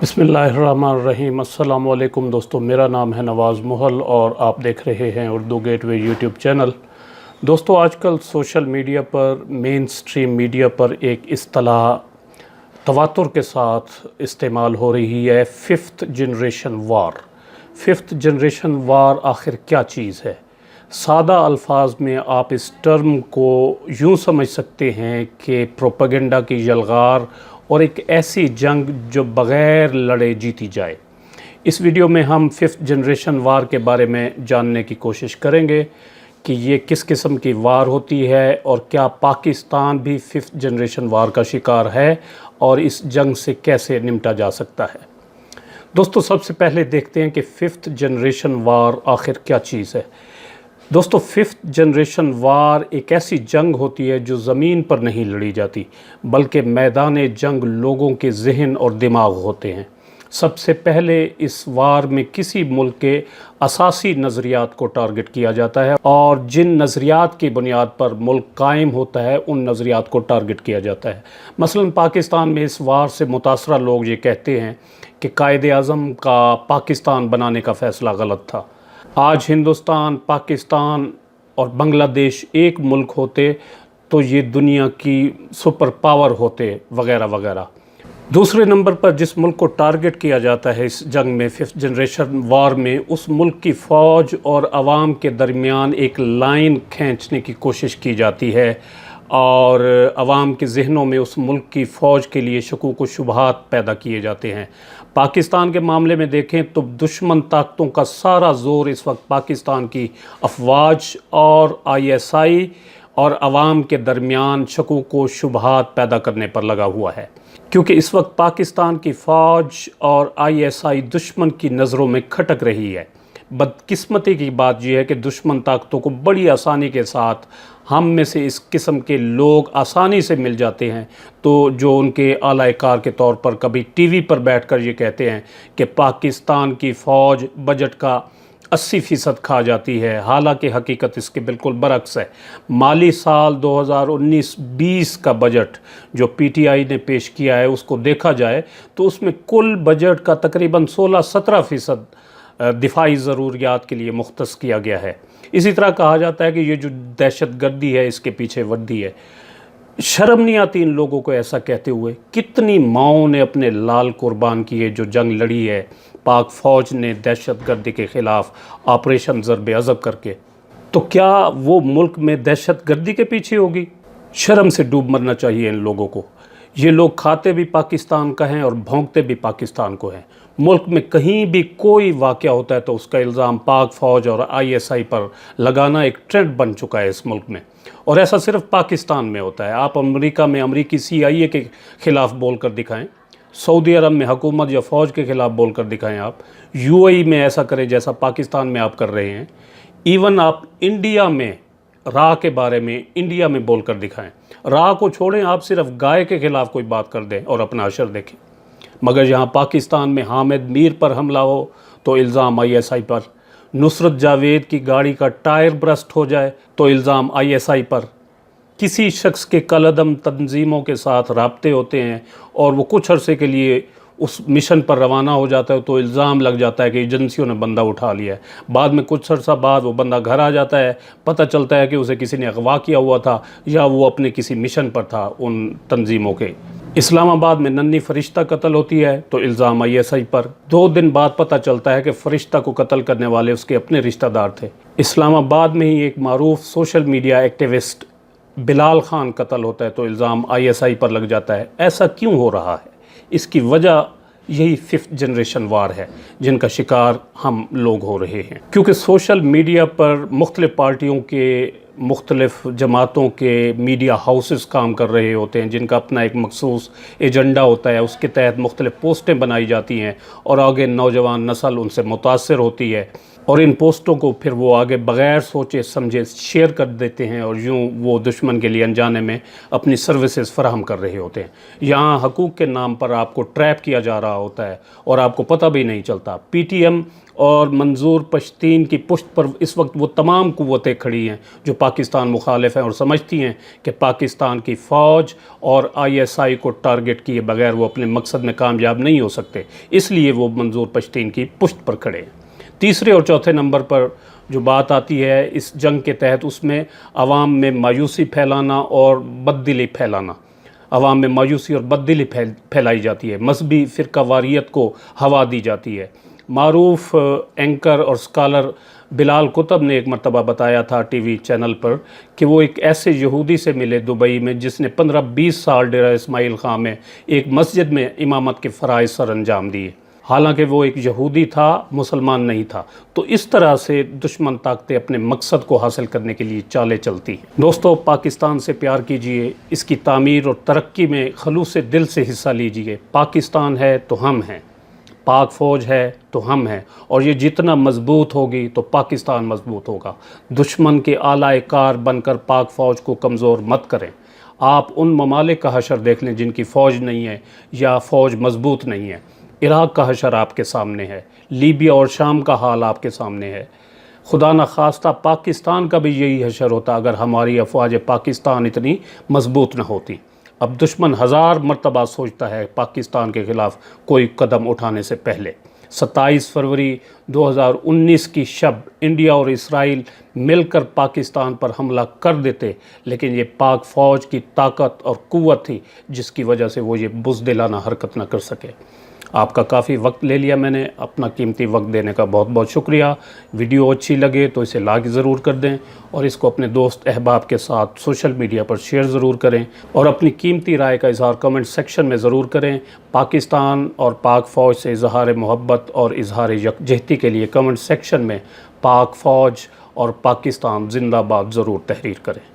बिस्मिल्लाहिर्रहमानिर्रहीम। अस्सलाम वालेकुम दोस्तों, मेरा नाम है नवाज़ मुहल और आप देख रहे हैं उर्दू गेटवे यूट्यूब चैनल। दोस्तों, आजकल सोशल मीडिया पर, मेन स्ट्रीम मीडिया पर एक इस्तिलाह तवातुर के साथ इस्तेमाल हो रही है, फिफ्थ जनरेशन वार। फिफ्थ जनरेशन वार आखिर क्या चीज़ है? सादा अल्फाज में आप इस टर्म को यूँ समझ सकते हैं कि प्रोपेगेंडा की यलगार और एक ऐसी जंग जो बग़ैर लड़े जीती जाए। इस वीडियो में हम फिफ्थ जनरेशन वार के बारे में जानने की कोशिश करेंगे कि ये किस किस्म की वार होती है और क्या पाकिस्तान भी फिफ्थ जनरेशन वार का शिकार है और इस जंग से कैसे निपटा जा सकता है। दोस्तों, सबसे पहले देखते हैं कि फिफ्थ जनरेशन वार आखिर क्या चीज़ है। दोस्तों, फिफ्थ जनरेशन वार एक ऐसी जंग होती है जो ज़मीन पर नहीं लड़ी जाती, बल्कि मैदान जंग लोगों के जहन और दिमाग होते हैं। सबसे पहले इस वार में किसी मुल्क के असासी नज़रियात को टारगेट किया जाता है और जिन नज़रियात की बुनियाद पर मुल्क कायम होता है उन नज़रियात को टारगेट किया जाता है। मसलन पाकिस्तान में इस वार से मुतासरा लोग ये कहते हैं कि कायदे आज़म का पाकिस्तान बनाने का फ़ैसला गलत था। आज हिंदुस्तान, पाकिस्तान और बांग्लादेश एक मुल्क होते तो ये दुनिया की सुपर पावर होते, वगैरह वगैरह। दूसरे नंबर पर जिस मुल्क को टारगेट किया जाता है इस जंग में, फिफ्थ जनरेशन वार में, उस मुल्क की फ़ौज और आवाम के दरमियान एक लाइन खींचने की कोशिश की जाती है और आवाम के जहनों में उस मुल्क की फ़ौज के लिए शकूक व शुबहात पैदा किए जाते हैं। पाकिस्तान के मामले में देखें तो दुश्मन ताकतों का सारा ज़ोर इस वक्त पाकिस्तान की अफवाज और ISI और आवाम के दरमियान शकूक व शुबहात पैदा करने पर लगा हुआ है, क्योंकि इस वक्त पाकिस्तान की फ़ौज और ISI दुश्मन की नज़रों में खटक रही है। बदकिस्मती की बात यह है कि दुश्मन ताकतों को बड़ी आसानी के साथ हम में से इस किस्म के लोग आसानी से मिल जाते हैं, तो जो उनके आलाकार के तौर पर कभी TV पर बैठकर ये कहते हैं कि पाकिस्तान की फ़ौज बजट का 80% खा जाती है, हालांकि हकीकत इसके बिल्कुल बरक्स है। माली साल 2019-20 का बजट जो PTI ने पेश किया है उसको देखा जाए तो उसमें कुल बजट का तकरीबन 16-17% दिफाई ज़रूरियात के लिए मुख्तस किया गया है। इसी तरह कहा जाता है कि ये जो दहशत गर्दी है इसके पीछे वर्दी है। शर्म नहीं आती इन लोगों को ऐसा कहते हुए? कितनी माओं ने अपने लाल कुर्बान किए जो जंग लड़ी है पाक फ़ौज ने दहशत गर्दी के ख़िलाफ़ ऑपरेशन ज़रब अज़ब करके। तो क्या वो मुल्क में दहशत गर्दी के पीछे होगी? शर्म से डूब मरना चाहिए इन लोगों को। ये लोग खाते भी पाकिस्तान का हैं और भौंकते भी पाकिस्तान को हैं। मुल्क में कहीं भी कोई वाक़या होता है तो उसका इल्ज़ाम पाक फ़ौज और ISI पर लगाना एक ट्रेंड बन चुका है इस मुल्क में, और ऐसा सिर्फ पाकिस्तान में होता है। आप अमेरिका में अमरीकी CIA के ख़िलाफ़ बोल कर दिखाएँ, सऊदी अरब में हुकूमत या फ़ौज के ख़िलाफ़ बोल कर दिखाएँ, आप UAE में ऐसा करें जैसा पाकिस्तान में आप कर रहे हैं। इवन आप इंडिया में राह के बारे में इंडिया में बोल कर दिखाएँ। राह को छोड़ें, आप सिर्फ गाय के ख़िलाफ़ कोई बात कर दें और अपना असर देखें। मगर यहाँ पाकिस्तान में हामिद मीर पर हमला हो तो इल्ज़ाम ISI पर, नुसरत जावेद की गाड़ी का टायर ब्रस्ट हो जाए तो इल्ज़ाम ISI पर, किसी शख्स के कलअदम तंजीमों के साथ राब्ते होते हैं और वो कुछ अरसे के लिए उस मिशन पर रवाना हो जाता है तो इल्ज़ाम लग जाता है कि एजेंसियों ने बंदा उठा लिया है। बाद में कुछ अर्सा बाद वो बंदा घर आ जाता है, पता चलता है कि उसे किसी ने अगवा किया हुआ था या वो अपने किसी मिशन पर था उन तंजीमों के। इस्लामाबाद में नन्ही फ़रिश्ता कत्ल होती है तो इल्ज़ाम ISI पर। 2 दिन बाद पता चलता है कि फ़रिश्ता को कत्ल करने वाले उसके अपने रिश्तेदार थे। इस्लामाबाद में ही एक मारूफ social media activist Bilal Khan कत्ल होता है तो इल्ज़ाम ISI पर लग जाता है। ऐसा क्यों हो रहा है? इसकी वजह यही फिफ्थ जनरेशन वार है जिनका शिकार हम लोग हो रहे हैं, क्योंकि सोशल मीडिया पर मुख्तलिफ़ पार्टियों के, मुख्तलिफ़ जमातों के मीडिया हाउसेस काम कर रहे होते हैं जिनका अपना एक मखसूस एजेंडा होता है। उसके तहत मुख्तलिफ़ पोस्टें बनाई जाती हैं और आगे नौजवान नस्ल उनसे मुतासर होती है। اور ان پوسٹوں کو پھر وہ آگے بغیر سوچے سمجھے شیئر کر دیتے ہیں اور یوں وہ دشمن کے لیے انجانے میں اپنی سروسز فراہم کر رہے ہوتے ہیں۔ یہاں حقوق کے نام پر آپ کو ٹریپ کیا جا رہا ہوتا ہے اور آپ کو پتہ بھی نہیں چلتا۔ پی ٹی ایم اور منظور پشتین کی پشت پر اس وقت وہ تمام قوتیں کھڑی ہیں جو پاکستان مخالف ہیں اور سمجھتی ہیں کہ پاکستان کی فوج اور آئی ایس آئی کو ٹارگٹ کیے بغیر وہ اپنے مقصد میں کامیاب نہیں ہو سکتے، اس لیے وہ منظور پشتین کی پشت پر کھڑے ہیں۔ تیسرے اور چوتھے نمبر پر جو بات آتی ہے اس جنگ کے تحت، اس میں عوام میں مایوسی پھیلانا اور بددلی پھیلانا، عوام میں مایوسی اور بددلی پھیلائی جاتی ہے، مذہبی فرقہ واریت کو ہوا دی جاتی ہے۔ معروف اینکر اور سکالر بلال قطب نے ایک مرتبہ بتایا تھا ٹی وی چینل پر کہ وہ ایک ایسے یہودی سے ملے دبئی میں جس نے 15-20 سال ڈیرہ اسماعیل خاں میں ایک مسجد میں امامت کے فرائض سر انجام دیے، حالانکہ وہ ایک یہودی تھا، مسلمان نہیں تھا۔ تو اس طرح سے دشمن طاقتیں اپنے مقصد کو حاصل کرنے کے لیے چالیں چلتی ہیں۔ دوستو، پاکستان سے پیار کیجئے، اس کی تعمیر اور ترقی میں خلوص دل سے حصہ لیجئے۔ پاکستان ہے تو ہم ہیں، پاک فوج ہے تو ہم ہیں، اور یہ جتنا مضبوط ہوگی تو پاکستان مضبوط ہوگا۔ دشمن کے آلائے کار بن کر پاک فوج کو کمزور مت کریں۔ آپ ان ممالک کا حشر دیکھ لیں جن کی فوج نہیں ہے یا فوج مضبوط نہیں ہے۔ عراق کا حشر آپ کے سامنے ہے، لیبیا اور شام کا حال آپ کے سامنے ہے۔ خدا نخواستہ پاکستان کا بھی یہی حشر ہوتا اگر ہماری افواج پاکستان اتنی مضبوط نہ ہوتی۔ اب دشمن 1000 مرتبہ سوچتا ہے پاکستان کے خلاف کوئی قدم اٹھانے سے پہلے۔ 27 فروری 2019 کی شب انڈیا اور اسرائیل مل کر پاکستان پر حملہ کر دیتے، لیکن یہ پاک فوج کی طاقت اور قوت تھی جس کی وجہ سے وہ یہ بزدلانہ حرکت نہ کر سکے۔ آپ کا کافی وقت لے لیا میں نے، اپنا قیمتی وقت دینے کا بہت بہت شکریہ۔ ویڈیو اچھی لگے تو اسے لائک ضرور کر دیں اور اس کو اپنے دوست احباب کے ساتھ سوشل میڈیا پر شیئر ضرور کریں، اور اپنی قیمتی رائے کا اظہار کمنٹ سیکشن میں ضرور کریں۔ پاکستان اور پاک فوج سے اظہار محبت اور اظہار یکجہتی کے لیے کمنٹ سیکشن میں پاک فوج اور پاکستان زندہ باد ضرور تحریر کریں۔